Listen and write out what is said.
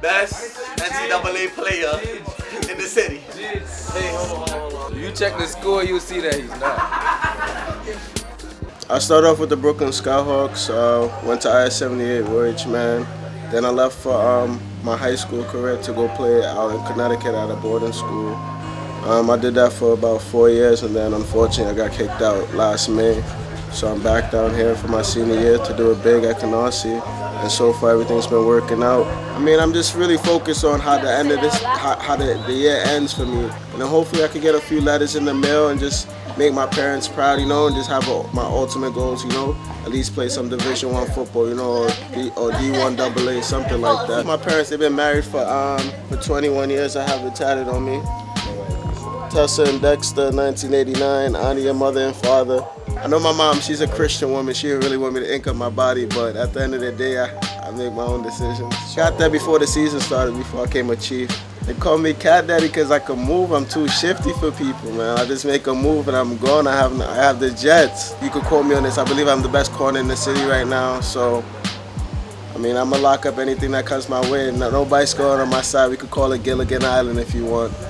Best NCAA player in the city. Hey, hold on. You check the score, you'll see that he's not. I started off with the Brooklyn Skyhawks, went to IS-78 Woolwich, man. Then I left for my high school career to go play out in Connecticut at a boarding school. I did that for about 4 years, and then unfortunately I got kicked out last May. So I'm back down here for my senior year to do it big at Canarsie, and so far everything's been working out. I mean, I'm just really focused on how the end of this, how the year ends for me, and then hopefully I can get a few letters in the mail and just make my parents proud, you know, and just have my ultimate goals, you know, at least play some Division I football, you know, or D1 AA, something like that. My parents, they've been married for 21 years. I have it tatted on me. Tessa and Dexter, 1989, honor your mother and father. I know my mom, she's a Christian woman. She didn't really want me to ink up my body, but at the end of the day, I make my own decisions. Got that before the season started, before I became a Chief. They call me Cat Daddy because I can move. I'm too shifty for people, man. I just make a move and I'm gone. I have the jets. You could quote me on this. I believe I'm the best corner in the city right now. So, I mean, I'm going to lock up anything that comes my way. Nobody's scoring on my side. We could call it Gilligan Island if you want.